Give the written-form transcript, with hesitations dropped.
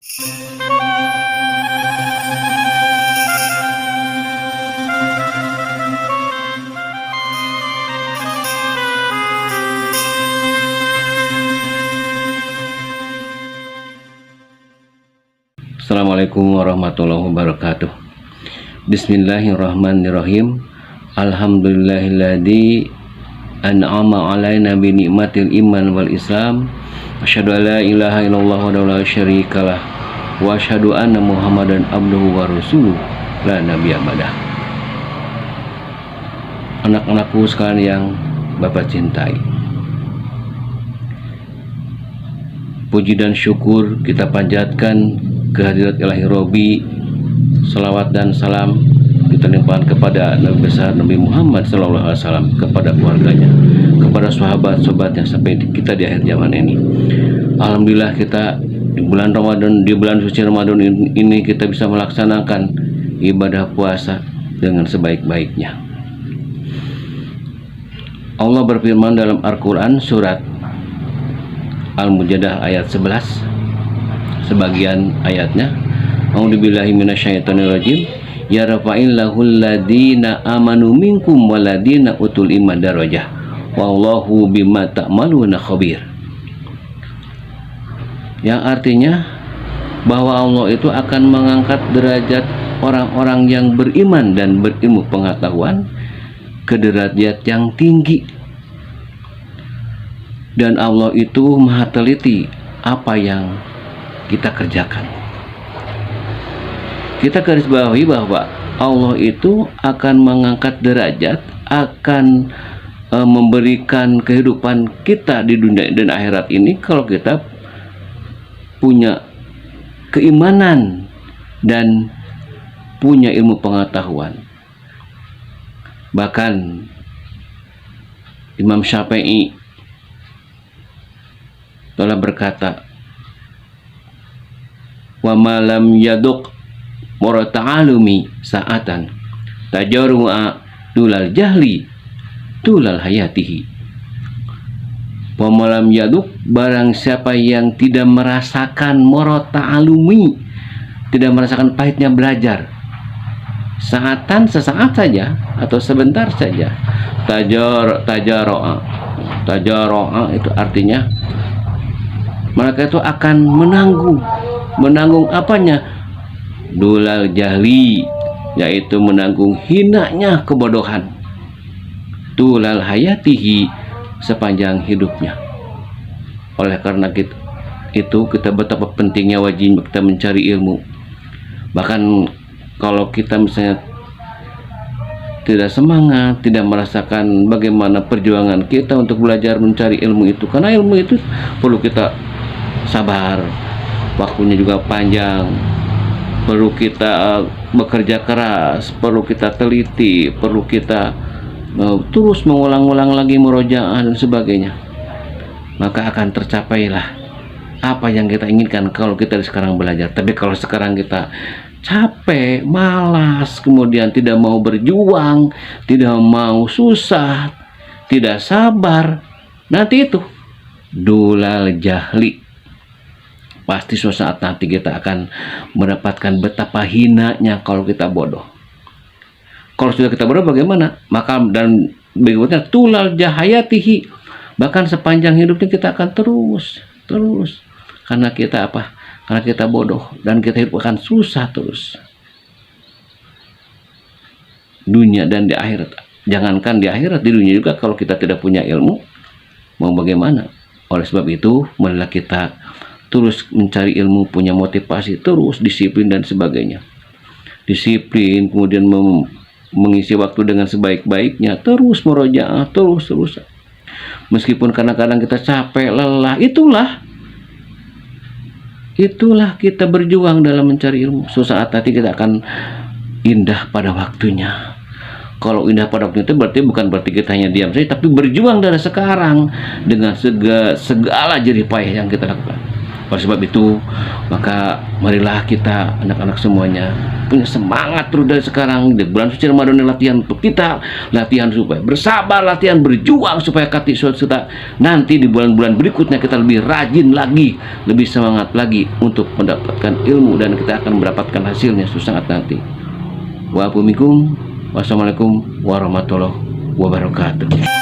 Assalamualaikum warahmatullahi wabarakatuh. Bismillahirrahmanirrahim. Alhamdulillahilladzi an'ama alaina bi ni'matil iman wal islam. Asyhadu an la ilaha illallah wa la syarikalah wa asyhadu anna Muhammadan abduhu wa rasuluh la nabiyya ba'dah. Anak-anakku sekalian yang Bapak cintai, puji dan syukur kita panjatkan kehadirat Ilahi Robi. Salawat dan salam kita limpahkan kepada Nabi besar Nabi Muhammad SAW, kepada keluarganya, kepada sahabat-sahabatnya sampai kita di akhir zaman ini. Alhamdulillah kita di bulan Ramadan, di bulan suci Ramadan ini kita bisa melaksanakan ibadah puasa dengan sebaik-baiknya. Allah berfirman dalam Al-Quran surat Al-Mujadalah ayat 11, sebagian ayatnya, a'udzubillahi minasyaitonirrajim, ya rafa'illahul ladina amanu minkum waladina utul iman darajah wallahu bima ta'maluna khabir. Yang artinya bahwa Allah itu akan mengangkat derajat orang-orang yang beriman dan berilmu pengetahuan ke derajat yang tinggi, dan Allah itu maha teliti apa yang kita kerjakan. Kita garis bawahi bahwa Allah itu akan mengangkat derajat, akan memberikan kehidupan kita di dunia dan akhirat ini kalau kita punya keimanan dan punya ilmu pengetahuan. Bahkan Imam Syafi'i telah berkata, wa malam yaduk murata'alumi sa'atan tajarru'a dulal jahli tulal hayatihi. Wa malam yaduk, barang siapa yang tidak merasakan murata'alumi, tidak merasakan pahitnya belajar, sa'atan sesaat saja atau sebentar saja, tajarru'a itu artinya mereka itu akan menanggung apanya? Dulal jahli, yaitu menanggung hinanya kebodohan. Tulal hayatihi, sepanjang hidupnya. Oleh karena kita betapa pentingnya wajib kita mencari ilmu. Bahkan kalau kita misalnya tidak semangat, tidak merasakan bagaimana perjuangan kita untuk belajar mencari ilmu itu, karena ilmu itu perlu kita sabar, waktunya juga panjang, perlu kita bekerja keras, perlu kita teliti, perlu kita terus mengulang-ulang lagi murojaah dan sebagainya. Maka akan tercapailah apa yang kita inginkan kalau kita sekarang belajar. Tapi kalau sekarang kita capek, malas, kemudian tidak mau berjuang, tidak mau susah, tidak sabar, nanti itu dulal jahli. Pasti suatu saat nanti kita akan mendapatkan betapa hinanya kalau kita bodoh. Kalau sudah kita bodoh bagaimana? Maka dan berikutnya tulal jahayatihi, bahkan sepanjang hidupnya kita akan terus karena kita apa? Karena kita bodoh dan kita hidup akan susah terus. Dunia dan di akhirat. Jangankan di akhirat, di dunia juga kalau kita tidak punya ilmu, mau bagaimana? Oleh sebab itu, marilah kita terus mencari ilmu, punya motivasi, terus disiplin dan sebagainya. Disiplin, kemudian mengisi waktu dengan sebaik-baiknya, terus murojaah, terus. Meskipun kadang-kadang kita capek, lelah, itulah kita berjuang dalam mencari ilmu. Suatu saat nanti kita akan indah pada waktunya. Kalau indah pada waktu itu bukan berarti kita hanya diam saja, tapi berjuang dari sekarang dengan segala jerih payah yang kita lakukan. Oleh sebab itu, maka marilah kita anak-anak semuanya punya semangat terus dari sekarang di bulan suci Ramadan ini, latihan untuk kita, latihan supaya bersabar, latihan berjuang supaya sudah nanti di bulan-bulan berikutnya kita lebih rajin lagi, lebih semangat lagi untuk mendapatkan ilmu, dan kita akan mendapatkan hasilnya suatu saat nanti. Wassalamualaikum warahmatullahi wabarakatuh.